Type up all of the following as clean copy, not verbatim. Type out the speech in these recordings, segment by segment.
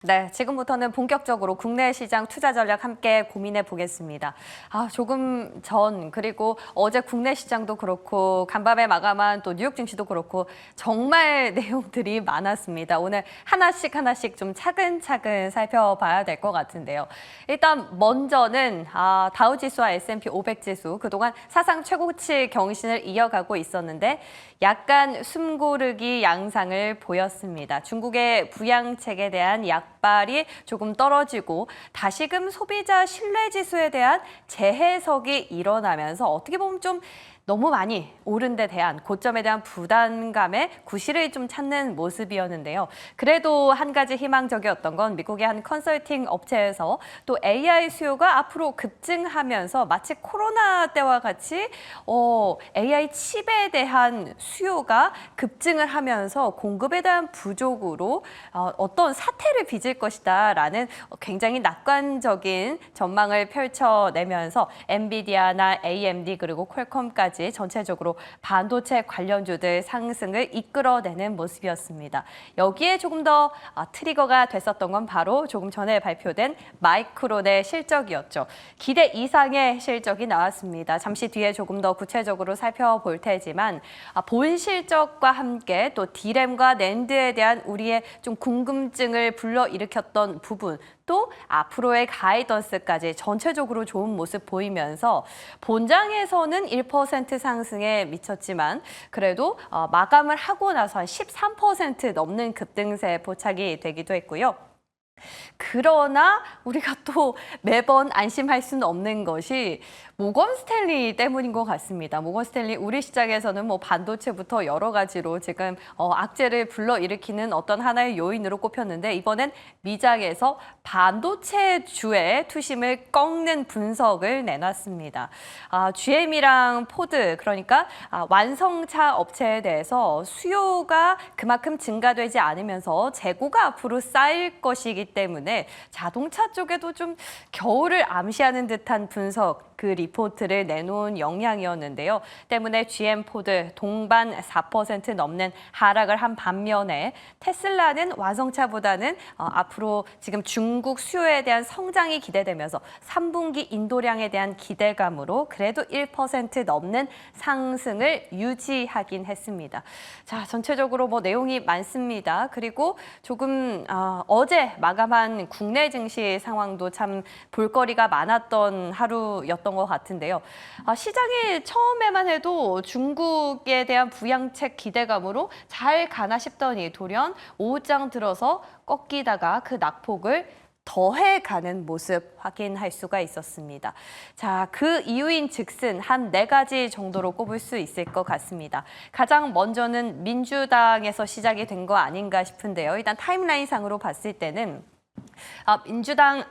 네, 지금부터는 본격적으로 국내 시장 투자 전략 함께 고민해 보겠습니다. 조금 전 그리고 어제 국내 시장도 그렇고 간밤에 마감한 또 뉴욕 증시도 그렇고 정말 내용들이 많았습니다. 오늘 하나씩 좀 차근차근 살펴봐야 될 것 같은데요. 일단 먼저는 다우지수와 S&P 500 지수 그동안 사상 최고치 경신을 이어가고 있었는데 약간 숨고르기 양상을 보였습니다. 중국의 부양책에 대한 약발이 조금 떨어지고 다시금 소비자 신뢰지수에 대한 재해석이 일어나면서 어떻게 보면 좀 너무 많이 오른 데 대한 고점에 대한 부담감에 구실을 좀 찾는 모습이었는데요. 그래도 한 가지 희망적이었던 건 미국의 한 컨설팅 업체에서 또 AI 수요가 앞으로 급증하면서 마치 코로나 때와 같이 AI 칩에 대한 수요가 급증을 하면서 공급에 대한 부족으로 어떤 사태를 빚을 것이다라는 굉장히 낙관적인 전망을 펼쳐내면서 엔비디아나 AMD 그리고 퀄컴까지 전체적으로 반도체 관련주들 상승을 이끌어내는 모습이었습니다. 여기에 조금 더 트리거가 됐었던 건 바로 조금 전에 발표된 마이크론의 실적이었죠. 기대 이상의 실적이 나왔습니다. 잠시 뒤에 조금 더 구체적으로 살펴볼 테지만 본 실적과 함께 또 D램과 낸드에 대한 우리의 좀 궁금증을 불러일으켰던 부분 또 앞으로의 가이던스까지 전체적으로 좋은 모습 보이면서 본장에서는 1% 상승에 미쳤지만 그래도 마감을 하고 나서 한 13% 넘는 급등세 포착이 되기도 했고요. 그러나 우리가 또 매번 안심할 수는 없는 것이 모건 스탠리 때문인 것 같습니다. 모건 스탠리 우리 시장에서는 뭐 반도체부터 여러 가지로 지금 악재를 불러일으키는 어떤 하나의 요인으로 꼽혔는데 이번엔 미장에서 반도체주의 투심을 꺾는 분석을 내놨습니다. GM이랑 포드 그러니까 완성차 업체에 대해서 수요가 그만큼 증가되지 않으면서 재고가 앞으로 쌓일 것이기 때문에 자동차 쪽에도 좀 겨울을 암시하는 듯한 분석 그 리포트를 내놓은 영향이었는데요. 때문에 GM 포드 동반 4% 넘는 하락을 한 반면에 테슬라는 완성차보다는 앞으로 지금 중국 수요에 대한 성장이 기대되면서 3분기 인도량에 대한 기대감으로 그래도 1% 넘는 상승을 유지하긴 했습니다. 자, 전체적으로 뭐 내용이 많습니다. 그리고 조금 어제 마감한 국내 증시 상황도 참 볼거리가 많았던 하루였던 것 같은데요. 시장이 처음에만 해도 중국에 대한 부양책 기대감으로 잘 가나 싶더니 돌연 오후장 들어서 꺾이다가 그 낙폭을 더해가는 모습 확인할 수가 있었습니다. 자, 그 이유인 즉슨 한 4가지 정도로 꼽을 수 있을 것 같습니다. 가장 먼저는 민주당에서 시작이 된 거 아닌가 싶은데요. 일단 타임라인상으로 봤을 때는 민주당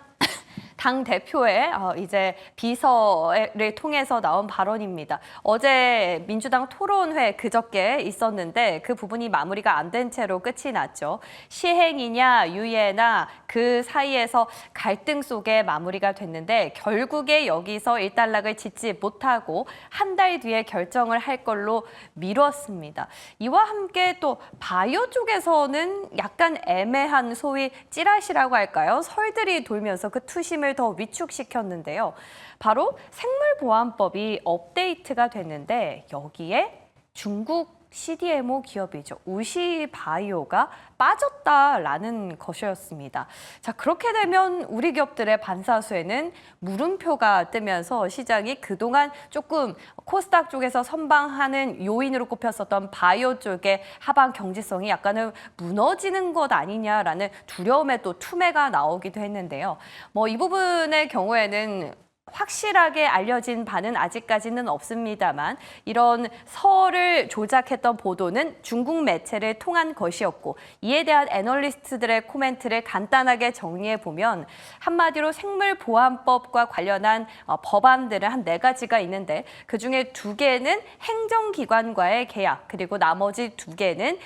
당대표의 이제 비서를 통해서 나온 발언입니다. 어제 민주당 토론회 그저께 있었는데 그 부분이 마무리가 안 된 채로 끝이 났죠. 시행이냐 유예나 그 사이에서 갈등 속에 마무리가 됐는데 결국에 여기서 일단락을 짓지 못하고 한 달 뒤에 결정을 할 걸로 미뤘습니다. 이와 함께 또 바이오 쪽에서는 약간 애매한 소위 찌라시라고 할까요? 설들이 돌면서 그 투심을 더 위축시켰는데요. 바로 생물보안법이 업데이트가 됐는데 여기에 중국 CDMO 기업이죠. 우시바이오가 빠졌다라는 것이었습니다. 자, 그렇게 되면 우리 기업들의 반사수에는 물음표가 뜨면서 시장이 그동안 조금 코스닥 쪽에서 선방하는 요인으로 꼽혔었던 바이오 쪽의 하방 경제성이 약간은 무너지는 것 아니냐라는 두려움에 또 투매가 나오기도 했는데요. 뭐 이 부분의 경우에는 확실하게 알려진 바는 아직까지는 없습니다만 이런 설을 조작했던 보도는 중국 매체를 통한 것이었고 이에 대한 애널리스트들의 코멘트를 간단하게 정리해보면 한마디로 생물보안법과 관련한 법안들은 한 4가지가 있는데 그중에 2개는 행정기관과의 계약 그리고 나머지 2개는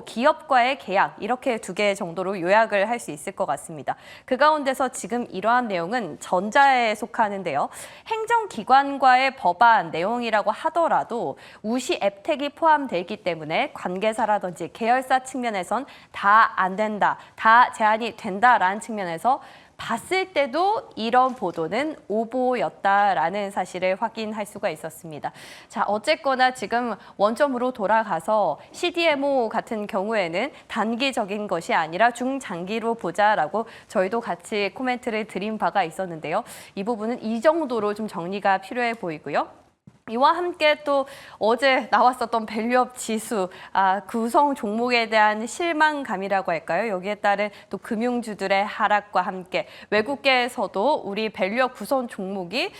기업과의 계약 이렇게 2개 정도로 요약을 할 수 있을 것 같습니다. 그 가운데서 지금 이러한 내용은 전자 전자에 속하는데요. 행정기관과의 법안 내용이라고 하더라도 우시 앱텍이 포함되어 있기 때문에 관계사라든지 계열사 측면에선 다 안 된다, 다 제한이 된다라는 측면에서 봤을 때도 이런 보도는 오보였다라는 사실을 확인할 수가 있었습니다. 자, 어쨌거나 지금 원점으로 돌아가서 CDMO 같은 경우에는 단기적인 것이 아니라 중장기로 보자라고 저희도 같이 코멘트를 드린 바가 있었는데요. 이 부분은 이 정도로 좀 정리가 필요해 보이고요. 이와 함께 또 어제 나왔었던 밸류업 지수, 구성 종목에 대한 실망감이라고 할까요? 여기에 따른 또 금융주들의 하락과 함께 외국계에서도 우리 밸류업 구성 종목이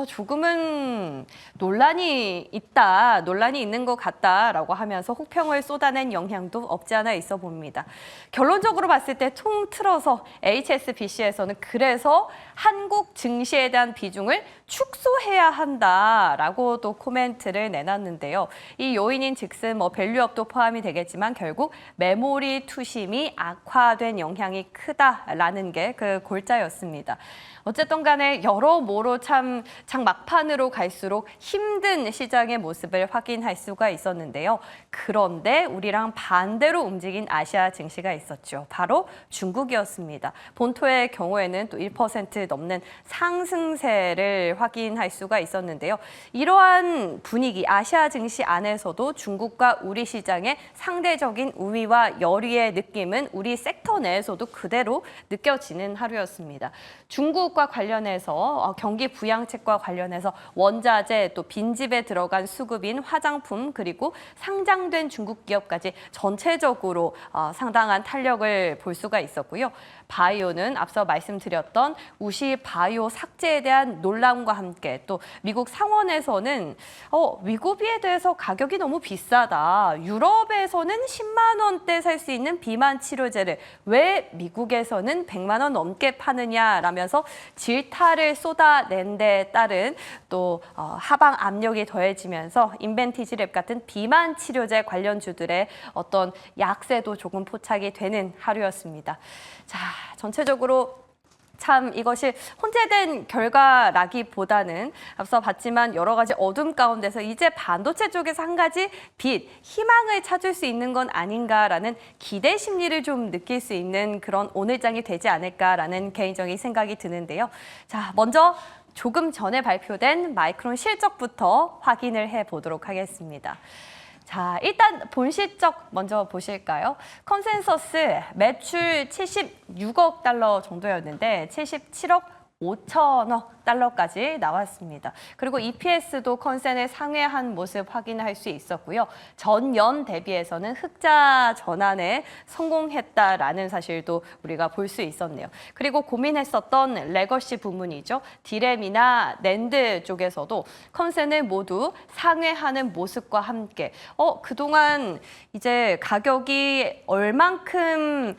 조금은 논란이 있는 것 같다라고 하면서 혹평을 쏟아낸 영향도 없지 않아 있어 봅니다. 결론적으로 봤을 때 통틀어서 HSBC에서는 그래서 한국 증시에 대한 비중을 축소해야 한다라고 또 코멘트를 내놨는데요. 이 요인인 즉슨 밸류업도 포함이 되겠지만 결국 메모리 투심이 악화된 영향이 크다라는 게 그 골자였습니다. 어쨌든 간에 여러모로 참 장 막판으로 갈수록 힘든 시장의 모습을 확인할 수가 있었는데요. 그런데 우리랑 반대로 움직인 아시아 증시가 있었죠. 바로 중국이었습니다. 본토의 경우에는 또 1% 넘는 상승세를 확인할 수가 있었는데요. 이러한 분위기, 아시아 증시 안에서도 중국과 우리 시장의 상대적인 우위와 열의의 느낌은 우리 섹터 내에서도 그대로 느껴지는 하루였습니다. 중국과 관련해서 경기 부양책과 관련해서 원자재 또 빈집에 들어간 수급인 화장품 그리고 상장된 중국 기업까지 전체적으로 상당한 탄력을 볼 수가 있었고요. 바이오는 앞서 말씀드렸던 우시 바이오 삭제에 대한 논란과 함께 또 미국 상원에서는 위고비에 대해서 가격이 너무 비싸다. 유럽에서는 10만 원대 살 수 있는 비만 치료제를 왜 미국에서는 100만 원 넘게 파느냐라면서 질타를 쏟아낸 데 따른 또 하방 압력이 더해지면서 인벤티지랩 같은 비만 치료제 관련주들의 어떤 약세도 조금 포착이 되는 하루였습니다. 자, 전체적으로 참 이것이 혼재된 결과라기보다는 앞서 봤지만 여러 가지 어둠 가운데서 이제 반도체 쪽에서 한 가지 빛, 희망을 찾을 수 있는 건 아닌가라는 기대 심리를 좀 느낄 수 있는 그런 오늘장이 되지 않을까라는 개인적인 생각이 드는데요. 자, 먼저 조금 전에 발표된 마이크론 실적부터 확인을 해보도록 하겠습니다. 자, 일단 본 실적 먼저 보실까요? 컨센서스 매출 76억 달러 정도였는데 77억 5천억 달러까지 나왔습니다. 그리고 EPS도 컨센을 상회한 모습 확인할 수 있었고요. 전년 대비해서는 흑자 전환에 성공했다라는 사실도 우리가 볼 수 있었네요. 그리고 고민했었던 레거시 부문이죠. 디램이나 낸드 쪽에서도 컨센을 모두 상회하는 모습과 함께 그동안 이제 가격이 얼만큼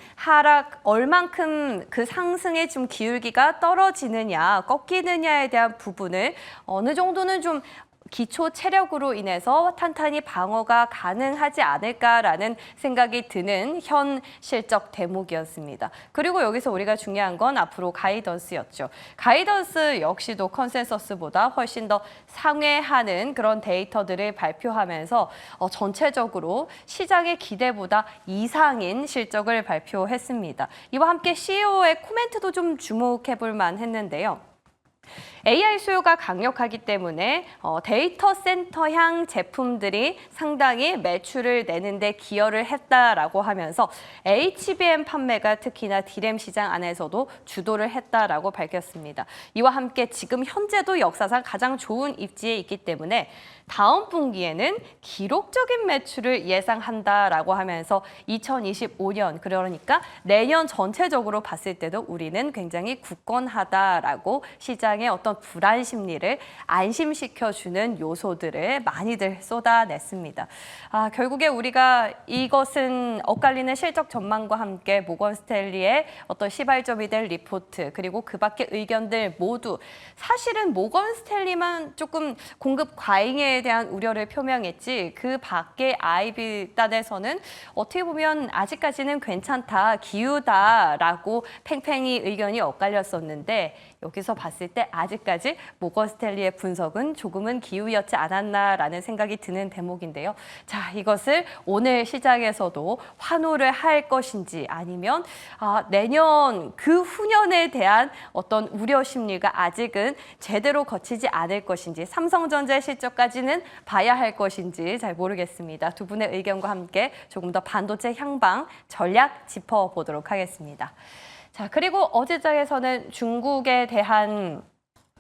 그 상승에 좀 기울기가 떨어지느냐, 꺾이느냐에 대한 부분을 어느 정도는 좀 기초 체력으로 인해서 탄탄히 방어가 가능하지 않을까라는 생각이 드는 현 실적 대목이었습니다. 그리고 여기서 우리가 중요한 건 앞으로 가이던스였죠. 가이던스 역시도 컨센서스보다 훨씬 더 상회하는 그런 데이터들을 발표하면서 전체적으로 시장의 기대보다 이상인 실적을 발표했습니다. 이와 함께 CEO의 코멘트도 좀 주목해 볼 만했는데요. AI 수요가 강력하기 때문에 데이터 센터향 제품들이 상당히 매출을 내는데 기여를 했다라고 하면서 HBM 판매가 특히나 디램 시장 안에서도 주도를 했다라고 밝혔습니다. 이와 함께 지금 현재도 역사상 가장 좋은 입지에 있기 때문에 다음 분기에는 기록적인 매출을 예상한다라고 하면서 2025년 그러니까 내년 전체적으로 봤을 때도 우리는 굉장히 굳건하다라고 시장의 어떤 어떤 불안 심리를 안심시켜주는 요소들을 많이들 쏟아냈습니다. 결국에 우리가 이것은 엇갈리는 실적 전망과 함께 모건 스탠리의 어떤 시발점이 될 리포트 그리고 그 밖의 의견들 모두 사실은 모건 스탠리만 조금 공급 과잉에 대한 우려를 표명했지 그 밖의 IB단에서는 어떻게 보면 아직까지는 괜찮다, 기우다라고 팽팽히 의견이 엇갈렸었는데 여기서 봤을 때 아직까지 모건 스탠리의 분석은 조금은 기우였지 않았나라는 생각이 드는 대목인데요. 자, 이것을 오늘 시장에서도 환호를 할 것인지 아니면 내년 그 후년에 대한 어떤 우려 심리가 아직은 제대로 거치지 않을 것인지 삼성전자의 실적까지는 봐야 할 것인지 잘 모르겠습니다. 두 분의 의견과 함께 조금 더 반도체 향방 전략 짚어보도록 하겠습니다. 자, 그리고 어제장에서는 중국에 대한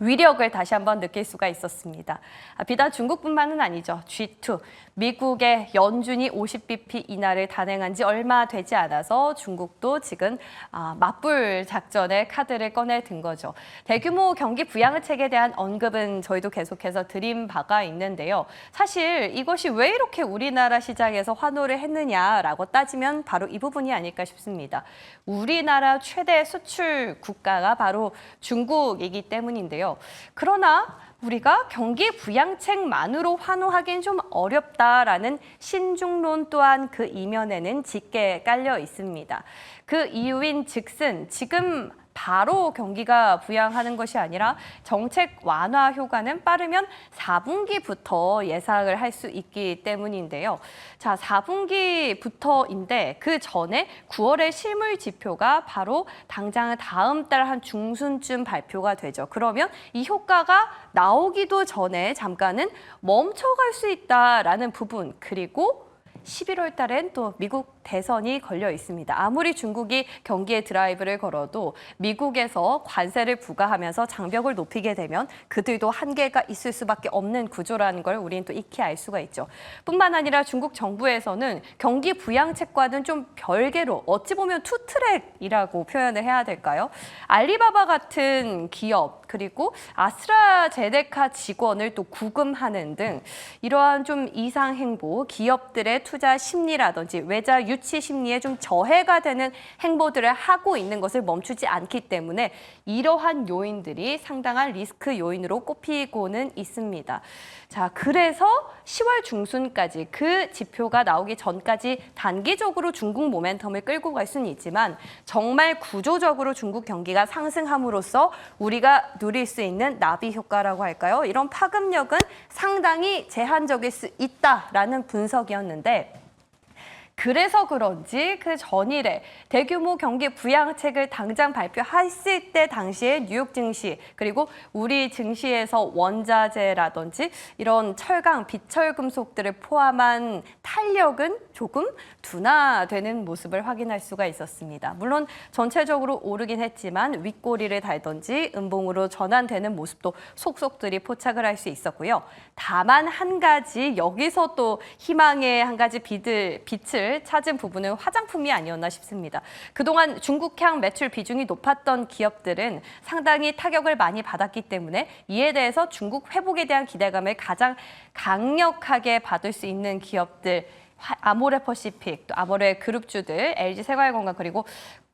위력을 다시 한번 느낄 수가 있었습니다. 비단 중국뿐만은 아니죠. G2, 미국의 연준이 50bp 인하를 단행한 지 얼마 되지 않아서 중국도 지금 맞불 작전의 카드를 꺼내든 거죠. 대규모 경기 부양책에 대한 언급은 저희도 계속해서 드린 바가 있는데요. 사실 이것이 왜 이렇게 우리나라 시장에서 환호를 했느냐라고 따지면 바로 이 부분이 아닐까 싶습니다. 우리나라 최대 수출 국가가 바로 중국이기 때문인데요. 그러나 우리가 경기 부양책만으로 환호하기는 좀 어렵다라는 신중론 또한 그 이면에는 짙게 깔려 있습니다. 그 이유인 즉슨 지금 바로 경기가 부양하는 것이 아니라 정책 완화 효과는 빠르면 4분기부터 예상을 할 수 있기 때문인데요. 자, 4분기부터인데 그 전에 9월의 실물 지표가 바로 당장 다음 달 한 중순쯤 발표가 되죠. 그러면 이 효과가 나오기도 전에 잠깐은 멈춰갈 수 있다라는 부분 그리고 11월 달엔 또 미국 대선이 걸려 있습니다. 아무리 중국이 경기에 드라이브를 걸어도 미국에서 관세를 부과하면서 장벽을 높이게 되면 그들도 한계가 있을 수밖에 없는 구조라는 걸 우리는 또 익히 알 수가 있죠. 뿐만 아니라 중국 정부에서는 경기 부양책과는 좀 별개로 어찌 보면 투트랙이라고 표현을 해야 될까요? 알리바바 같은 기업 그리고 아스트라제네카 직원을 또 구금하는 등 이러한 좀 이상 행보, 기업들의 투자 심리라든지 외자 유치 심리에 좀 저해가 되는 행보들을 하고 있는 것을 멈추지 않기 때문에 이러한 요인들이 상당한 리스크 요인으로 꼽히고는 있습니다. 자, 그래서 10월 중순까지 그 지표가 나오기 전까지 단기적으로 중국 모멘텀을 끌고 갈 수는 있지만 정말 구조적으로 중국 경기가 상승함으로써 우리가 누릴 수 있는 나비 효과라고 할까요? 이런 파급력은 상당히 제한적일 수 있다라는 분석이었는데 그래서 그런지 그 전일에 대규모 경기 부양책을 당장 발표했을 때 당시에 뉴욕 증시 그리고 우리 증시에서 원자재라든지 이런 철강, 비철금속들을 포함한 탄력은 조금 둔화되는 모습을 확인할 수가 있었습니다. 물론 전체적으로 오르긴 했지만 윗꼬리를 달든지 음봉으로 전환되는 모습도 속속들이 포착을 할 수 있었고요. 다만 한 가지 여기서 또 희망의 한 가지 빛을 찾은 부분은 화장품이 아니었나 싶습니다. 그동안 중국향 매출 비중이 높았던 기업들은 상당히 타격을 많이 받았기 때문에 이에 대해서 중국 회복에 대한 기대감을 가장 강력하게 받을 수 있는 기업들 아모레퍼시픽, 또 아모레 그룹주들, LG생활건강 그리고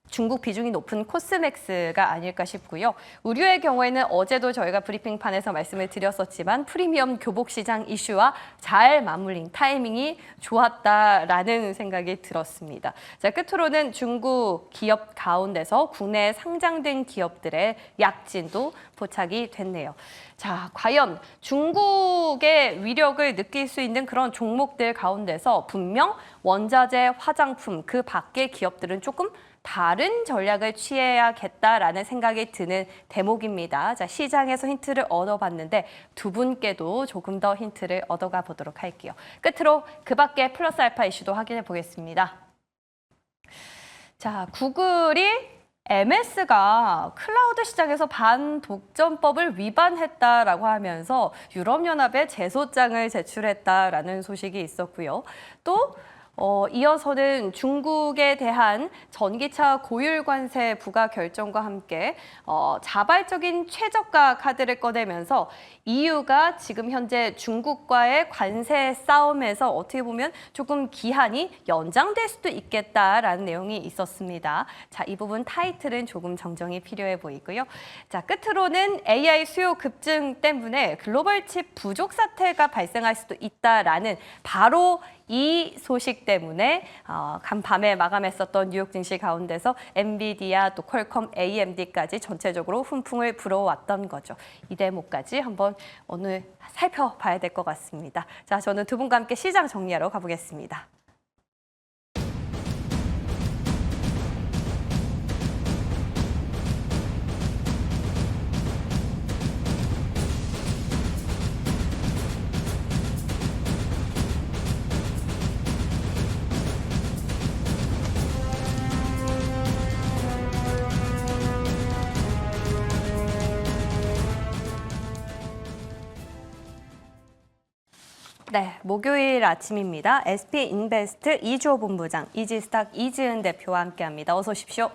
중국 비중이 높은 코스맥스가 아닐까 싶고요. 의류의 경우에는 어제도 저희가 브리핑판에서 말씀을 드렸었지만 프리미엄 교복 시장 이슈와 잘 맞물린 타이밍이 좋았다라는 생각이 들었습니다. 자, 끝으로는 중국 기업 가운데서 국내에 상장된 기업들의 약진도 포착이 됐네요. 자, 과연 중국의 위력을 느낄 수 있는 그런 종목들 가운데서 분명 원자재, 화장품 그 밖의 기업들은 조금 다른 전략을 취해야겠다라는 생각이 드는 대목입니다. 자, 시장에서 힌트를 얻어봤는데 두 분께도 조금 더 힌트를 얻어가 보도록 할게요. 끝으로 그 밖의 플러스 알파 이슈도 확인해 보겠습니다. 자, 구글이 MS가 클라우드 시장에서 반독점법을 위반했다라고 하면서 유럽연합에 제소장을 제출했다라는 소식이 있었고요. 또 이어서는 중국에 대한 전기차 고율 관세 부과 결정과 함께 자발적인 최저가 카드를 꺼내면서 EU가 지금 현재 중국과의 관세 싸움에서 어떻게 보면 조금 기한이 연장될 수도 있겠다라는 내용이 있었습니다. 자, 이 부분 타이틀은 조금 정정이 필요해 보이고요. 자, 끝으로는 AI 수요 급증 때문에 글로벌 칩 부족 사태가 발생할 수도 있다라는 바로 이 소식 때문에 간밤에 마감했었던 뉴욕 증시 가운데서 엔비디아, 또 퀄컴, AMD까지 전체적으로 훈풍을 불어왔던 거죠. 이 대목까지 한번 오늘 살펴봐야 될 것 같습니다. 자, 저는 두 분과 함께 시장 정리하러 가보겠습니다. 네, 목요일 아침입니다. SP인베스트 이주호 본부장, 이지스탁 이지은 대표와 함께합니다. 어서 오십시오.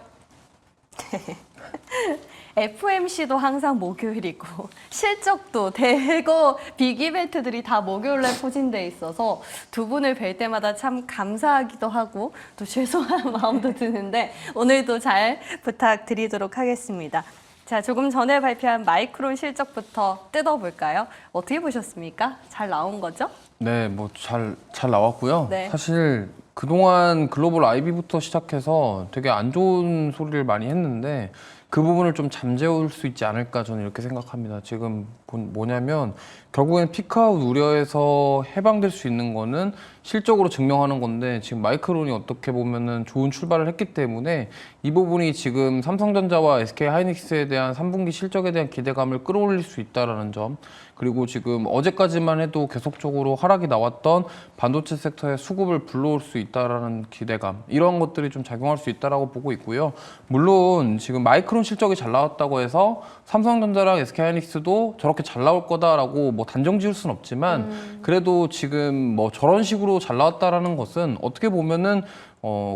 FOMC도 항상 목요일이고 실적도 대거 빅 이벤트들이 다 목요일에 포진돼 있어서 두 분을 뵐 때마다 참 감사하기도 하고 또 죄송한 마음도 드는데 오늘도 잘 부탁드리도록 하겠습니다. 자, 조금 전에 발표한 마이크론 실적부터 뜯어볼까요? 어떻게 보셨습니까? 잘 나온 거죠? 네, 뭐 잘 나왔고요. 네. 사실 그동안 글로벌 IB부터 시작해서 되게 안 좋은 소리를 많이 했는데 그 부분을 좀 잠재울 수 있지 않을까 저는 이렇게 생각합니다. 지금 뭐냐면 결국엔 피크아웃 우려에서 해방될 수 있는 거는 실적으로 증명하는 건데 지금 마이크론이 어떻게 보면은 좋은 출발을 했기 때문에 이 부분이 지금 삼성전자와 SK하이닉스에 대한 3분기 실적에 대한 기대감을 끌어올릴 수 있다라는 점, 그리고 지금 어제까지만 해도 계속적으로 하락이 나왔던 반도체 섹터의 수급을 불러올 수 있다라는 기대감, 이런 것들이 좀 작용할 수 있다라고 보고 있고요. 물론 지금 마이크론 실적이 잘 나왔다고 해서 삼성전자랑 SK하이닉스도 저렇게 잘 나올 거다라고 뭐 단정 지을 수는 없지만 그래도 지금 뭐 저런 식으로 잘 나왔다라는 것은 어떻게 보면은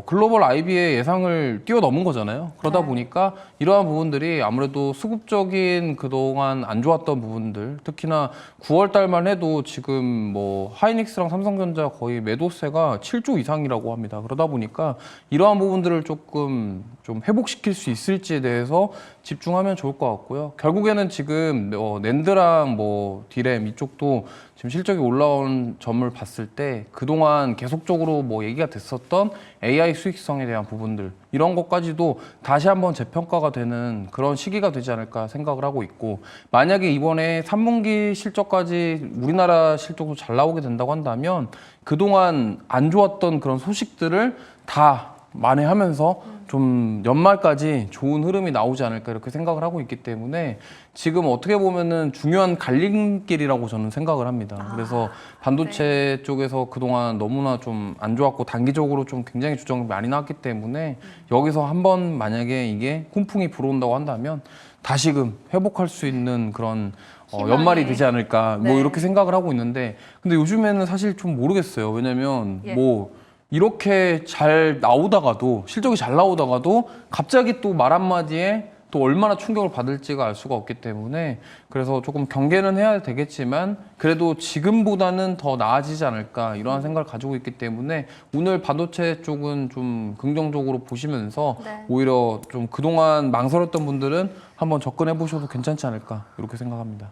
글로벌 IB의 예상을 뛰어넘은 거잖아요. 그러다 네. 보니까 이러한 부분들이 아무래도 수급적인 그동안 안 좋았던 부분들, 특히나 9월 달만 해도 지금 뭐 하이닉스랑 삼성전자 거의 매도세가 7조 이상이라고 합니다. 그러다 보니까 이러한 부분들을 조금 좀 회복시킬 수 있을지에 대해서 집중하면 좋을 것 같고요. 결국에는 지금 낸드랑 뭐 디램 이쪽도 지금 실적이 올라온 점을 봤을 때 그동안 계속적으로 뭐 얘기가 됐었던 AI 수익성에 대한 부분들, 이런 것까지도 다시 한번 재평가가 되는 그런 시기가 되지 않을까 생각을 하고 있고, 만약에 이번에 3분기 실적까지 우리나라 실적도 잘 나오게 된다고 한다면 그동안 안 좋았던 그런 소식들을 다 만회하면서 좀 연말까지 좋은 흐름이 나오지 않을까 이렇게 생각을 하고 있기 때문에 지금 어떻게 보면은 중요한 갈림길이라고 저는 생각을 합니다. 그래서 반도체 쪽에서 그동안 너무나 좀 안 좋았고 단기적으로 좀 굉장히 주정이 많이 나왔기 때문에 여기서 한번 만약에 이게 훈풍이 불어온다고 한다면 다시금 회복할 수 있는 그런 연말이 되지 않을까 뭐 이렇게 생각을 하고 있는데, 근데 요즘에는 사실 좀 모르겠어요. 왜냐면 뭐 이렇게 잘 나오다가도, 실적이 잘 나오다가도 갑자기 또 말 한마디에 또 얼마나 충격을 받을지가 알 수가 없기 때문에, 그래서 조금 경계는 해야 되겠지만 그래도 지금보다는 더 나아지지 않을까 이러한 생각을 가지고 있기 때문에 오늘 반도체 쪽은 좀 긍정적으로 보시면서 오히려 좀 그동안 망설였던 분들은 한번 접근해 보셔도 괜찮지 않을까 이렇게 생각합니다.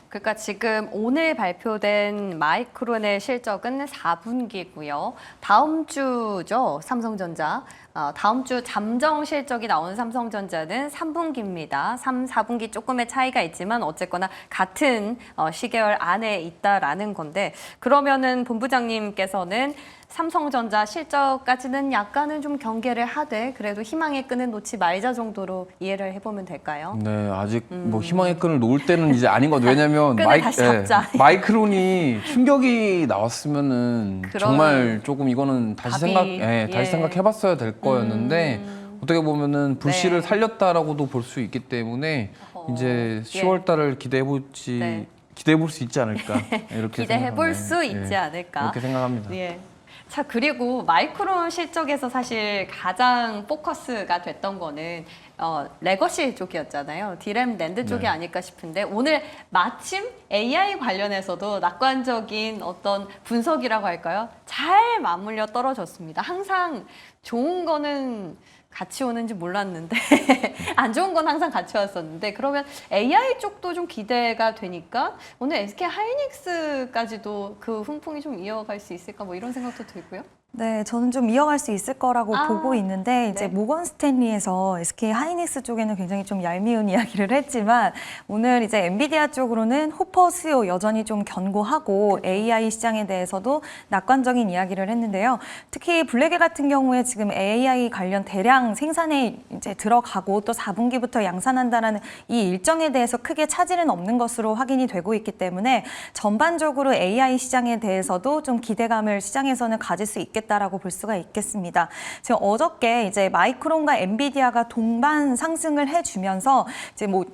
그러니까 지금 오늘 발표된 마이크론의 실적은 4분기고요. 다음 주죠, 삼성전자. 다음 주 잠정 실적이 나오는 삼성전자는 3분기입니다. 3, 4분기 조금의 차이가 있지만 어쨌거나 같은 시계열 안에 있다라는 건데, 그러면은 본부장님께서는 삼성전자 실적까지는 약간은 좀 경계를 하되 그래도 희망의 끈은 놓지 말자 정도로 이해를 해보면 될까요? 네, 아직 뭐 희망의 끈을 놓을 때는 이제 아닌 것 같아요. 왜냐면 다시 잡자. 마이크론이 충격이 나왔으면은 정말 조금 이거는 다시 답이, 다시 생각해봤어야 될 거였는데 어떻게 보면은 불씨를 살렸다라고도 볼 수 있기 때문에 이제 10월 달을 기대해 볼 수 있지 않을까 이렇게 기대해 볼 생각합니다. 수 있지 않을까. 이렇게 생각합니다. 예. 자, 그리고 마이크론 실적에서 사실 가장 포커스가 됐던 거는 레거시 쪽이었잖아요. 디램 낸드 쪽이 네. 아닐까 싶은데 오늘 마침 AI 관련해서도 낙관적인 어떤 분석이라고 할까요? 잘 맞물려 떨어졌습니다. 항상 좋은 거는 같이 오는지 몰랐는데 안 좋은 건 항상 같이 왔었는데 그러면 AI 쪽도 좀 기대가 되니까 오늘 SK 하이닉스까지도 그 훈풍이 좀 이어갈 수 있을까 뭐 이런 생각도 들고요. 네, 저는 좀 이어갈 수 있을 거라고 보고 있는데 이제 네. 모건 스탠리에서 SK 하이닉스 쪽에는 굉장히 좀 얄미운 이야기를 했지만 오늘 이제 엔비디아 쪽으로는 호퍼 수요 여전히 좀 견고하고 AI 시장에 대해서도 낙관적인 이야기를 했는데요. 특히 블랙에 같은 경우에 지금 AI 관련 대량 생산에 이제 들어가고 또 4분기부터 양산한다라는 이 일정에 대해서 크게 차질은 없는 것으로 확인이 되고 있기 때문에 전반적으로 AI 시장에 대해서도 좀 기대감을 시장에서는 가질 수 있겠다라고 볼 수가 있겠습니다. 지금 어저께 이제 마이크론과 엔비디아가 동반 상승을 해주면서 이제 뭐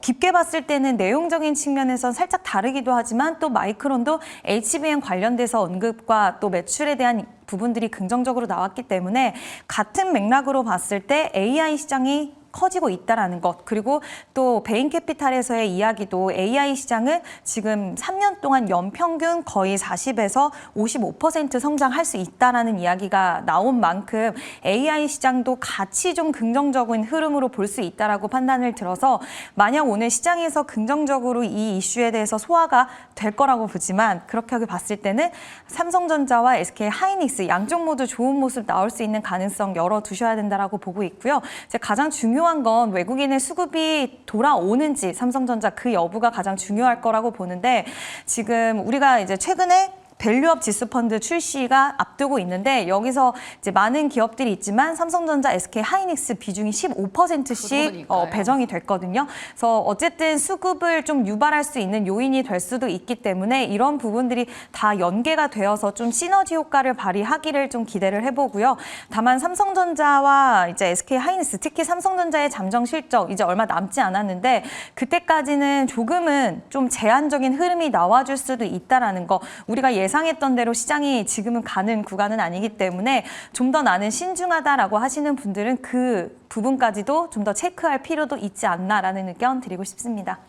깊게 봤을 때는 내용적인 측면에서 살짝 다르기도 하지만 또 마이크론도 HBM 관련돼서 언급과 또 매출에 대한 부분들이 긍정적으로 나왔기 때문에 같은 맥락으로 봤을 때 AI 시장이 커지고 있다라는 것, 그리고 또 베인캐피탈에서의 이야기도 AI 시장은 지금 3년 동안 연평균 거의 40에서 55% 성장할 수 있다라는 이야기가 나온 만큼 AI 시장도 같이 좀 긍정적인 흐름으로 볼 수 있다라고 판단을 들어서 만약 오늘 시장에서 긍정적으로 이 이슈에 대해서 소화가 될 거라고 보지만 그렇게 봤을 때는 삼성전자와 SK 하이닉스 양쪽 모두 좋은 모습 나올 수 있는 가능성 열어두셔야 된다라고 보고 있고요. 이제 가장 중요한 건 외국인의 수급이 돌아오는지 삼성전자 그 여부가 가장 중요할 거라고 보는데 지금 우리가 이제 최근에 밸류업 지수 펀드 출시가 앞두고 있는데 여기서 이제 많은 기업들이 있지만 삼성전자, SK 하이닉스 비중이 15%씩 그러니까요. 배정이 됐거든요. 그래서 어쨌든 수급을 좀 유발할 수 있는 요인이 될 수도 있기 때문에 이런 부분들이 다 연계가 되어서 좀 시너지 효과를 발휘하기를 좀 기대를 해보고요. 다만 삼성전자와 이제 SK 하이닉스, 특히 삼성전자의 잠정 실적 이제 얼마 남지 않았는데 그때까지는 조금은 좀 제한적인 흐름이 나와줄 수도 있다라는 거 우리가 예상했던 대로 시장이 지금은 가는 구간은 아니기 때문에 좀 더 나는 신중하다라고 하시는 분들은 그 부분까지도 좀 더 체크할 필요도 있지 않나라는 의견 드리고 싶습니다.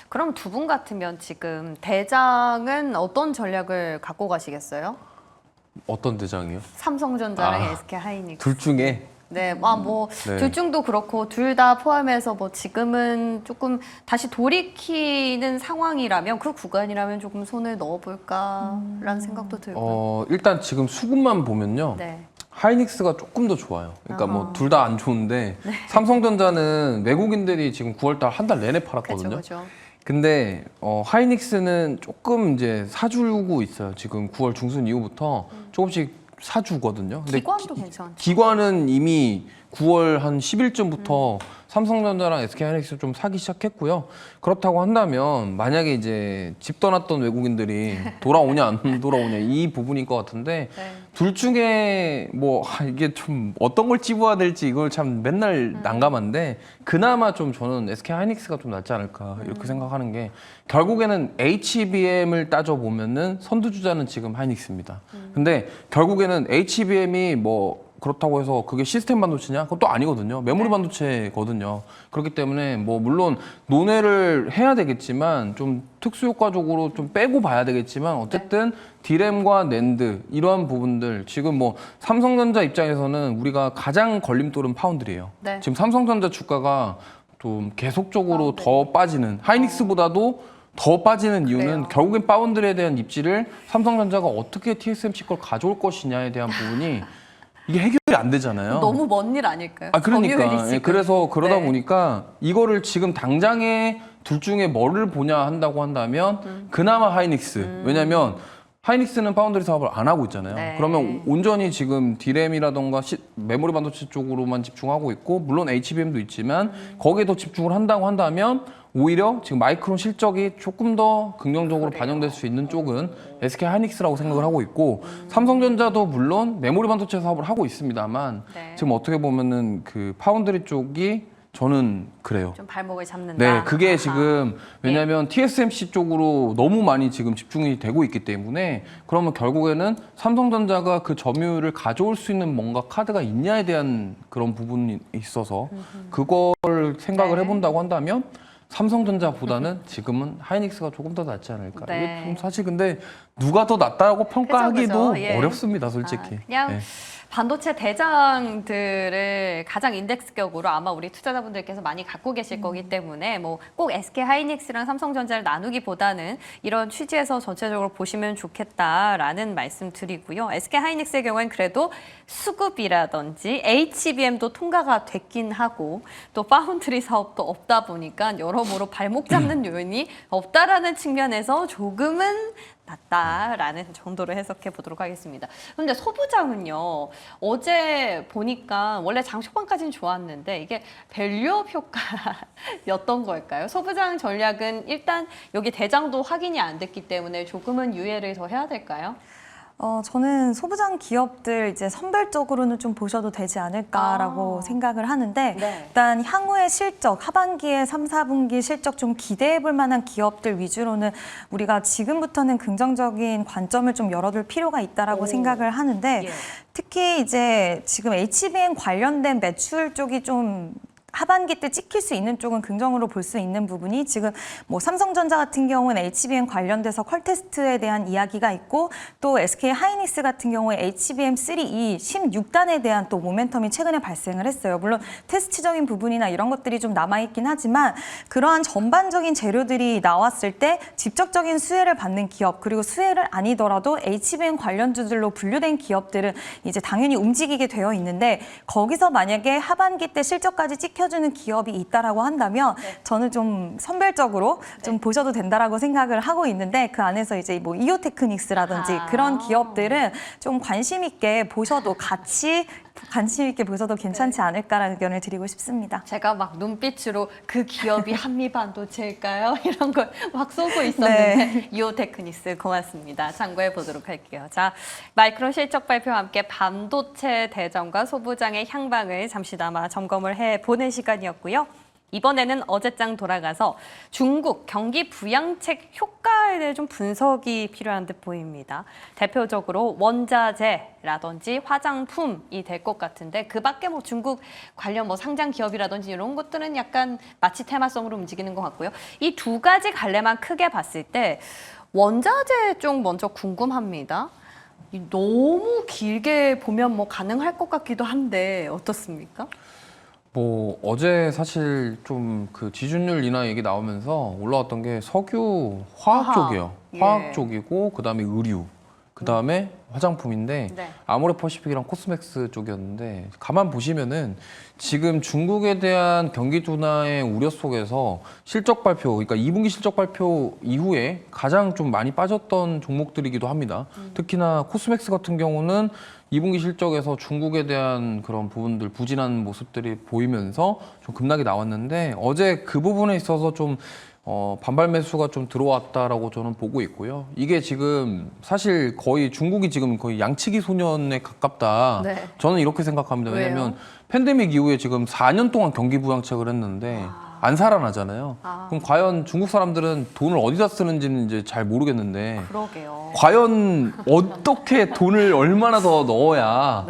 그럼 두 분 같으면 지금 대장은 어떤 전략을 갖고 가시겠어요? 어떤 대장이요? 삼성전자랑 아, SK 하이닉스. 둘 중에 네, 뭐 네. 둘 중도 그렇고 둘 다 포함해서 뭐 지금은 조금 다시 돌이키는 상황이라면 그 구간이라면 조금 손을 넣어볼까라는 생각도 들고요. 일단 지금 수급만 보면요. 네. 하이닉스가 조금 더 좋아요. 그러니까 뭐 아하. 둘 다 안 좋은데 삼성전자는 외국인들이 지금 9월달 한 달 내내 팔았거든요. 그렇죠. 근데 하이닉스는 조금 이제 사주고 있어요. 지금 9월 중순 이후부터 조금씩 사주거든요. 근데 기관도 괜찮죠. 기관은 이미 9월 한 10일쯤부터 삼성전자랑 SK하이닉스 좀 사기 시작했고요. 그렇다고 한다면 만약에 이제 집 떠났던 외국인들이 돌아오냐 안 돌아오냐 이 부분인 것 같은데 네. 둘 중에 뭐 이게 좀 어떤 걸 찝어야 될지 이걸 참 맨날 난감한데 그나마 좀 저는 SK하이닉스가 좀 낫지 않을까 이렇게 생각하는 게 결국에는 HBM을 따져 보면은 선두주자는 지금 하이닉스입니다. 근데 결국에는 HBM이 뭐 그렇다고 해서 그게 시스템 반도체냐? 그것도 아니거든요. 메모리 반도체거든요. 그렇기 때문에 뭐 물론 논외를 해야 되겠지만 좀 특수 효과적으로 좀 빼고 봐야 되겠지만 어쨌든 디램과 낸드 이러한 부분들 지금 뭐 삼성전자 입장에서는 우리가 가장 걸림돌은 파운드리예요. 네. 지금 삼성전자 주가가 좀 계속적으로 더 빠지는 하이닉스보다도 더 빠지는 이유는 그래요. 결국엔 파운드리에 대한 입지를 삼성전자가 어떻게 TSMC 걸 가져올 것이냐에 대한 부분이 이게 해결이 안 되잖아요. 너무 먼 일 아닐까요? 그러니까 점유율이 예, 지금. 그래서 그러다 네. 보니까 이거를 지금 당장에 둘 중에 뭐를 보냐 한다고 한다면 그나마 하이닉스. 왜냐하면 하이닉스는 파운드리 사업을 안 하고 있잖아요. 네. 그러면 온전히 지금 디램이라던가 메모리 반도체 쪽으로만 집중하고 있고 물론 HBM도 있지만 거기에 더 집중을 한다고 한다면 오히려 지금 마이크론 실적이 조금 더 긍정적으로 반영될 수 있는 쪽은 SK 하이닉스라고 생각을 하고 있고 삼성전자도 물론 메모리 반도체 사업을 하고 있습니다만 네. 지금 어떻게 보면은 그 파운드리 쪽이 저는 그래요. 좀 발목을 잡는다. 네, 그게 아하. 지금 왜냐하면 TSMC 쪽으로 너무 많이 지금 집중이 되고 있기 때문에 그러면 결국에는 삼성전자가 그 점유율을 가져올 수 있는 뭔가 카드가 있냐에 대한 그런 부분이 있어서 그걸 생각을 네. 해본다고 한다면 삼성전자보다는 지금은 하이닉스가 조금 더 낫지 않을까. 네. 이게 좀 사실 근데 누가 더 낫다라고 평가하기도 그죠. 예. 어렵습니다, 솔직히. 그냥 네. 반도체 대장들을 가장 인덱스격으로 아마 우리 투자자분들께서 많이 갖고 계실 거기 때문에 뭐 꼭 SK 하이닉스랑 삼성전자를 나누기보다는 이런 취지에서 전체적으로 보시면 좋겠다라는 말씀 드리고요. SK 하이닉스의 경우엔 그래도 수급이라든지 HBM도 통과가 됐긴 하고 또 파운드리 사업도 없다 보니까 여러모로 발목 잡는 요인이 없다라는 측면에서 조금은 낫다라는 정도로 해석해 보도록 하겠습니다. 그런데 소부장은요, 어제 보니까 원래 장 초반까지는 좋았는데 이게 밸류업 효과였던 걸까요? 소부장 전략은 일단 여기 대장도 확인이 안 됐기 때문에 조금은 유예를 더 해야 될까요? 저는 소부장 기업들 이제 선별적으로는 좀 보셔도 되지 않을까라고 생각을 하는데 네. 일단 향후의 실적, 하반기에 3, 4분기 실적 좀 기대해 볼 만한 기업들 위주로는 우리가 지금부터는 긍정적인 관점을 좀 열어둘 필요가 있다라고 생각을 하는데 예. 특히 이제 지금 HBM 관련된 매출 쪽이 좀 하반기 때 찍힐 수 있는 쪽은 긍정으로 볼 수 있는 부분이 지금 뭐 삼성전자 같은 경우는 HBM 관련돼서 퀄테스트에 대한 이야기가 있고 또 SK 하이닉스 같은 경우에 HBM3E 16단에 대한 또 모멘텀이 최근에 발생을 했어요. 물론 테스트적인 부분이나 이런 것들이 좀 남아있긴 하지만 그러한 전반적인 재료들이 나왔을 때 직접적인 수혜를 받는 기업 그리고 수혜를 아니더라도 HBM 관련주들로 분류된 기업들은 이제 당연히 움직이게 되어 있는데 거기서 만약에 하반기 때 실적까지 찍혀주는 기업이 있다라고 한다면 저는 좀 선별적으로 좀 보셔도 된다라고 생각을 하고 있는데 그 안에서 이제 뭐 이오테크닉스라든지 그런 기업들은 좀 관심 있게 보셔도 같이 관심 있게 보셔도 괜찮지 않을까라는 의견을 드리고 싶습니다. 제가 막 눈빛으로 그 기업이 한미반도체일까요? 이런 걸 막 쏘고 있었는데 이오테크닉스 고맙습니다. 참고해 보도록 할게요. 자, 마이크론 실적 발표와 함께 반도체 대전과 소부장의 향방을 잠시나마 점검을 해보는 시간이었고요. 이번에는 어제장 돌아가서 중국 경기 부양책 효과에 대해 좀 분석이 필요한 듯 보입니다. 대표적으로 원자재라든지 화장품이 될 것 같은데 그 밖에 뭐 중국 관련 뭐 상장 기업이라든지 이런 것들은 약간 마치 테마성으로 움직이는 것 같고요. 이 두 가지 갈래만 크게 봤을 때 원자재 쪽 먼저 궁금합니다. 너무 길게 보면 뭐 가능할 것 같기도 한데 어떻습니까? 뭐 어제 사실 좀 그 지준율 인하 얘기 나오면서 올라왔던 게 석유 화학 화학. 쪽이에요. 예. 화학 쪽이고 그다음에 의류, 그다음에 화장품인데 네. 아모레퍼시픽이랑 코스맥스 쪽이었는데 가만 보시면은 지금 중국에 대한 경기 둔화의 우려 속에서 실적 발표, 그러니까 2분기 실적 발표 이후에 가장 좀 많이 빠졌던 종목들이기도 합니다. 특히나 코스맥스 같은 경우는 2분기 실적에서 중국에 대한 그런 부분들 부진한 모습들이 보이면서 좀 급락이 나왔는데 어제 그 부분에 있어서 좀 반발 매수가 좀 들어왔다라고 저는 보고 있고요. 이게 지금 사실 거의 중국이 지금 거의 양치기 소년에 가깝다. 네. 저는 이렇게 생각합니다. 왜냐하면 왜요? 팬데믹 이후에 지금 4년 동안 경기 부양책을 했는데 안 살아나잖아요. 그럼 과연 중국 사람들은 돈을 어디다 쓰는지는 이제 잘 모르겠는데 그러게요. 과연 어떻게 돈을 얼마나 더 넣어야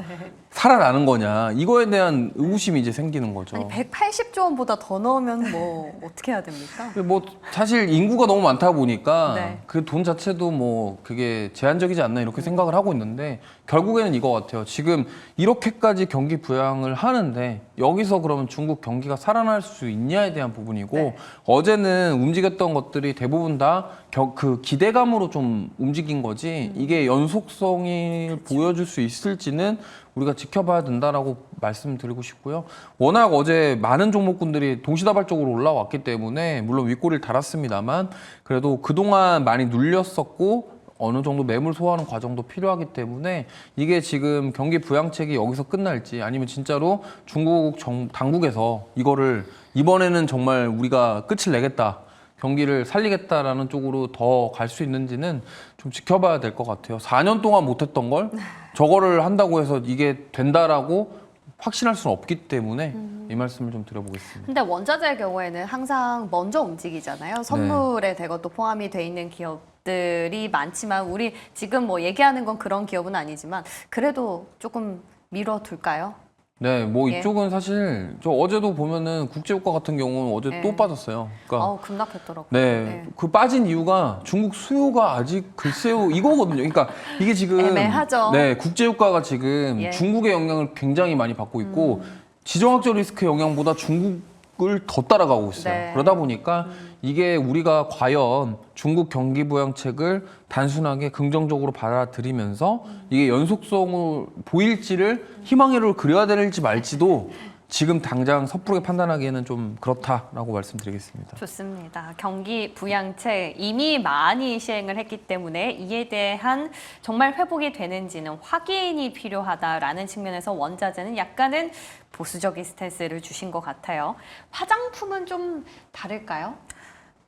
살아나는 거냐 이거에 대한 의구심이 이제 생기는 거죠. 아니 180조 원보다 더 넣으면 뭐 어떻게 해야 됩니까? 뭐 사실 인구가 너무 많다 보니까 네. 그 돈 자체도 뭐 그게 제한적이지 않나 이렇게 생각을 하고 있는데 결국에는 이거 같아요. 지금 이렇게까지 경기 부양을 하는데 여기서 그러면 중국 경기가 살아날 수 있냐에 대한 부분이고 네. 어제는 움직였던 것들이 대부분 다 그 기대감으로 좀 움직인 거지 이게 연속성이 보여줄 수 있을지는 우리가 지켜봐야 된다라고 말씀드리고 싶고요. 워낙 어제 많은 종목군들이 동시다발적으로 올라왔기 때문에 물론 윗꼬리를 달았습니다만 그래도 그동안 많이 눌렸었고 어느 정도 매물 소화하는 과정도 필요하기 때문에 이게 지금 경기 부양책이 여기서 끝날지 아니면 진짜로 중국 당국에서 이거를 이번에는 정말 우리가 끝을 내겠다. 경기를 살리겠다라는 쪽으로 더 갈 수 있는지는 좀 지켜봐야 될 것 같아요. 4년 동안 못했던 걸 저거를 한다고 해서 이게 된다라고 확신할 수는 없기 때문에 이 말씀을 좀 드려보겠습니다. 근데 원자재의 경우에는 항상 먼저 움직이잖아요. 선물에 대거 또 포함이 돼 있는 기업들이 많지만 우리 지금 뭐 얘기하는 건 그런 기업은 아니지만 그래도 조금 미뤄둘까요? 네, 뭐 예. 이쪽은 사실 저 어제도 보면은 국제유가 같은 경우는 어제 예. 또 빠졌어요. 그러니까 급락했더라고요. 네, 그 빠진 이유가 중국 수요가 아직 글쎄요 이거거든요. 그러니까 이게 지금 애매하죠. 네, 국제유가가 지금 예. 중국의 영향을 굉장히 많이 받고 있고 지정학적 리스크 영향보다 중국을 더 따라가고 있어요. 네. 그러다 보니까 이게 우리가 과연 중국 경기 부양책을 단순하게 긍정적으로 받아들이면서 이게 연속성을 보일지를 희망회로를 그려야 될지 말지도 지금 당장 섣부르게 판단하기에는 좀 그렇다라고 말씀드리겠습니다. 좋습니다. 경기 부양책 이미 많이 시행을 했기 때문에 이에 대한 정말 회복이 되는지는 확인이 필요하다라는 측면에서 원자재는 약간은 보수적인 스탠스를 주신 것 같아요. 화장품은 좀 다를까요?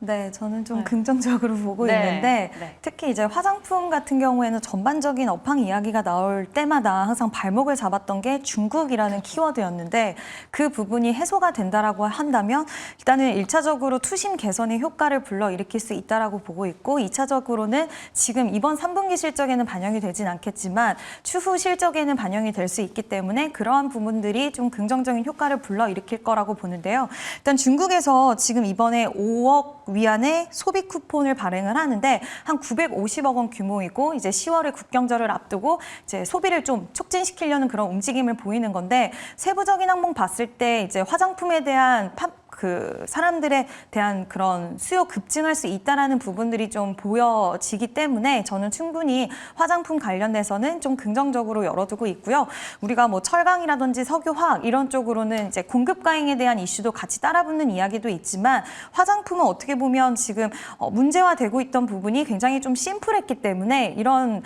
네, 저는 좀 네. 긍정적으로 보고 네, 있는데 네. 특히 이제 화장품 같은 경우에는 전반적인 업황 이야기가 나올 때마다 항상 발목을 잡았던 게 중국이라는 키워드였는데 그 부분이 해소가 된다라고 한다면 일단은 1차적으로 투심 개선의 효과를 불러일으킬 수 있다라고 보고 있고 2차적으로는 지금 이번 3분기 실적에는 반영이 되진 않겠지만 추후 실적에는 반영이 될 수 있기 때문에 그러한 부분들이 좀 긍정적인 효과를 불러일으킬 거라고 보는데요. 일단 중국에서 지금 이번에 5억 위안의 소비 쿠폰을 발행을 하는데 한 950억 원 규모이고 이제 10월에 국경절을 앞두고 이제 소비를 좀 촉진시키려는 그런 움직임을 보이는 건데 세부적인 항목 봤을 때 이제 화장품에 대한 그 사람들에 대한 그런 수요 급증할 수 있다라는 부분들이 좀 보여지기 때문에 저는 충분히 화장품 관련돼서는 좀 긍정적으로 열어두고 있고요. 우리가 뭐 철강이라든지 석유화학 이런 쪽으로는 이제 공급 과잉에 대한 이슈도 같이 따라붙는 이야기도 있지만 화장품은 어떻게 보면 지금 문제화되고 있던 부분이 굉장히 좀 심플했기 때문에 이런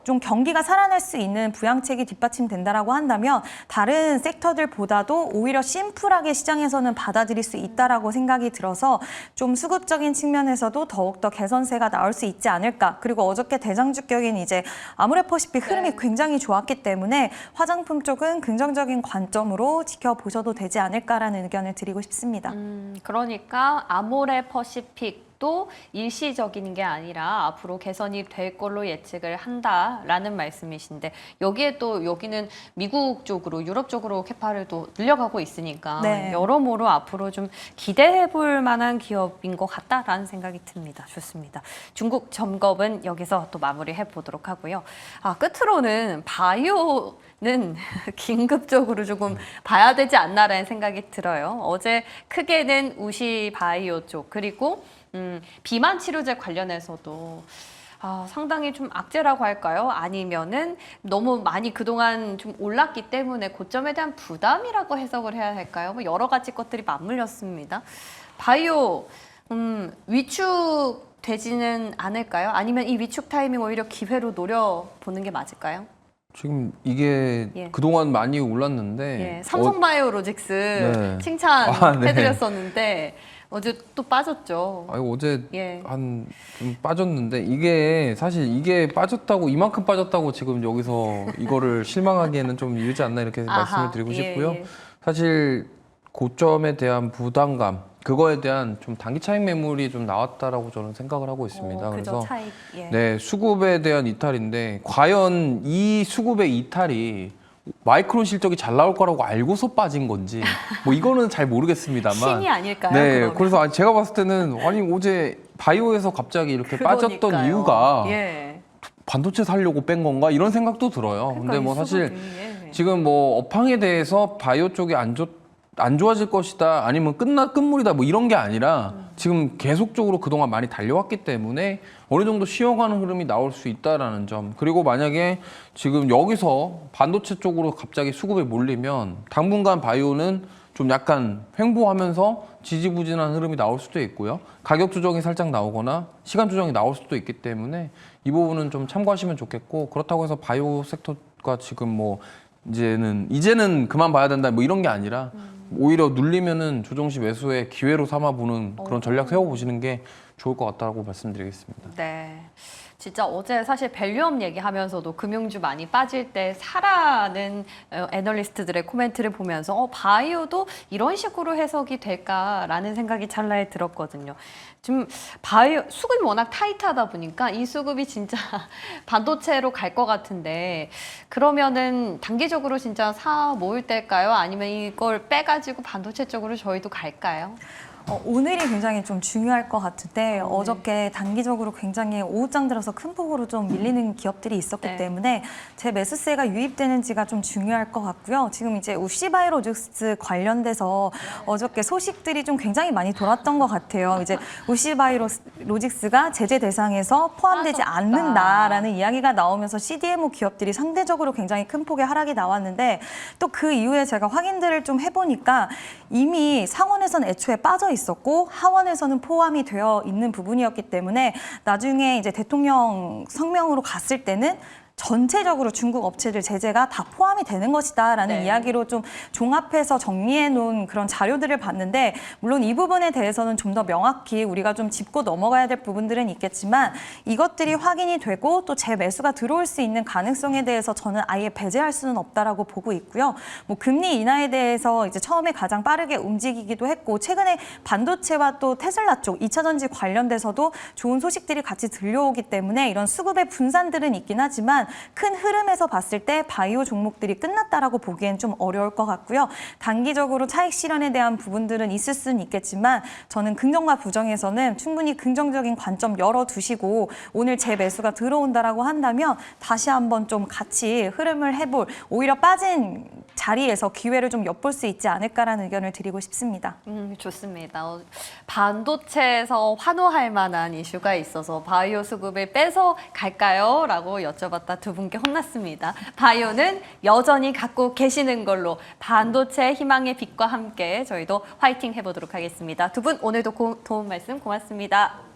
좀 경기가 살아날 수 있는 부양책이 뒷받침된다라고 한다면 다른 섹터들보다도 오히려 심플하게 시장에서는 받아들일 수 있다라고 생각이 들어서 좀 수급적인 측면에서도 더욱더 개선세가 나올 수 있지 않을까. 그리고 어저께 대장주격인 이제 아모레퍼시픽 흐름이 굉장히 좋았기 때문에 화장품 쪽은 긍정적인 관점으로 지켜보셔도 되지 않을까라는 의견을 드리고 싶습니다. 그러니까 아모레퍼시픽도 일시적인 게 아니라 앞으로 개선이 될 걸로 예측을 한다라는 말씀이신데 여기에 또 여기는 미국 쪽으로 유럽 쪽으로 캐파를 또 늘려가고 있으니까 네. 여러모로 앞으로 좀 기대해 볼 만한 기업인 것 같다라는 생각이 듭니다. 좋습니다. 중국 점검은 여기서 또 마무리해 보도록 하고요. 끝으로는 바이오는 긴급적으로 조금 봐야 되지 않나라는 생각이 들어요. 어제 크게는 우시 바이오 쪽 그리고 비만 치료제 관련해서도 상당히 좀 악재라고 할까요? 아니면은 너무 많이 그동안 좀 올랐기 때문에 고점에 대한 부담이라고 해석을 해야 할까요? 뭐 여러 가지 것들이 맞물렸습니다. 바이오 위축 되지는 않을까요? 아니면 이 위축 타이밍 오히려 기회로 노려보는 게 맞을까요? 지금 이게 예. 그동안 많이 올랐는데 예, 삼성바이오로직스 네. 칭찬해드렸었는데 어제 또 빠졌죠. 어제 예. 한 좀 빠졌는데 이게 사실 이게 빠졌다고 이만큼 빠졌다고 지금 여기서 이거를 실망하기에는 좀 이르지 않나 이렇게 말씀을 드리고 예, 싶고요. 예. 사실 고점에 대한 부담감 그거에 대한 좀 단기 차익 매물이 좀 나왔다라고 저는 생각을 하고 있습니다. 그죠, 그래서 차익. 예. 네, 수급에 대한 이탈인데 과연 이 수급의 이탈이 마이크론 실적이 잘 나올 거라고 알고서 빠진 건지 뭐 이거는 잘 모르겠습니다만 신이 아닐까요? 네, 그러면? 그래서 제가 봤을 때는 아니 어제 바이오에서 갑자기 이렇게 빠졌던 그러니까요. 이유가 예. 반도체 살려고 뺀 건가 이런 생각도 들어요. 근데 뭐 사실 지금 뭐 업황에 대해서 바이오 쪽이 안 좋아질 것이다 아니면 끝물이다 뭐 이런 게 아니라 지금 계속적으로 그동안 많이 달려왔기 때문에 어느 정도 쉬어가는 흐름이 나올 수 있다라는 점. 그리고 만약에 지금 여기서 반도체 쪽으로 갑자기 수급에 몰리면 당분간 바이오는 좀 약간 횡보하면서 지지부진한 흐름이 나올 수도 있고요. 가격 조정이 살짝 나오거나 시간 조정이 나올 수도 있기 때문에 이 부분은 좀 참고하시면 좋겠고 그렇다고 해서 바이오 섹터가 지금 뭐 이제는 그만 봐야 된다 뭐 이런 게 아니라 오히려 눌리면은 조정시 매수의 기회로 삼아 보는 그런 전략 세워 보시는 게 좋을 것 같다고 말씀드리겠습니다. 네. 진짜 어제 사실 밸류업 얘기하면서도 금융주 많이 빠질 때 사라는 애널리스트들의 코멘트를 보면서 바이오도 이런 식으로 해석이 될까라는 생각이 찰나에 들었거든요. 지금 바이오 수급이 워낙 타이트하다 보니까 이 수급이 진짜 반도체로 갈 것 같은데 그러면은 단기적으로 진짜 사 모을 때일까요? 아니면 이걸 빼가지고 반도체 쪽으로 저희도 갈까요? 오늘이 굉장히 좀 중요할 것 같은데 어저께 단기적으로 굉장히 오후장 들어서 큰 폭으로 좀 밀리는 기업들이 있었기 네. 때문에 제 매수세가 유입되는지가 좀 중요할 것 같고요. 지금 이제 우시바이오로직스 관련돼서 어저께 소식들이 좀 굉장히 많이 돌았던 것 같아요. 이제 우시바이오로직스가 제재 대상에서 포함되지 빠졌다. 않는다라는 이야기가 나오면서 CDMO 기업들이 상대적으로 굉장히 큰 폭의 하락이 나왔는데 또 그 이후에 제가 확인들을 좀 해보니까 이미 상원에서는 애초에 빠져 있었고 하원에서는 포함이 되어 있는 부분이었기 때문에 나중에 이제 대통령 성명으로 갔을 때는 전체적으로 중국 업체들 제재가 다 포함이 되는 것이다라는 네. 이야기로 좀 종합해서 정리해 놓은 그런 자료들을 봤는데 물론 이 부분에 대해서는 좀 더 명확히 우리가 좀 짚고 넘어가야 될 부분들은 있겠지만 이것들이 확인이 되고 또 재매수가 들어올 수 있는 가능성에 대해서 저는 아예 배제할 수는 없다라고 보고 있고요. 뭐 금리 인하에 대해서 이제 처음에 가장 빠르게 움직이기도 했고 최근에 반도체와 또 테슬라 쪽 2차 전지 관련돼서도 좋은 소식들이 같이 들려오기 때문에 이런 수급의 분산들은 있긴 하지만 큰 흐름에서 봤을 때 바이오 종목들이 끝났다라고 보기엔 좀 어려울 것 같고요. 단기적으로 차익 실현에 대한 부분들은 있을 수는 있겠지만 저는 긍정과 부정에서는 충분히 긍정적인 관점 열어두시고 오늘 재매수가 들어온다라고 한다면 다시 한번 좀 같이 흐름을 해볼 오히려 빠진 자리에서 기회를 좀 엿볼 수 있지 않을까라는 의견을 드리고 싶습니다. 좋습니다. 반도체에서 환호할 만한 이슈가 있어서 바이오 수급을 빼서 갈까요? 라고 여쭤봤다 두 분께 혼났습니다. 바이오는 여전히 갖고 계시는 걸로 반도체 희망의 빛과 함께 저희도 화이팅 해보도록 하겠습니다. 두 분 오늘도 도움 말씀 고맙습니다.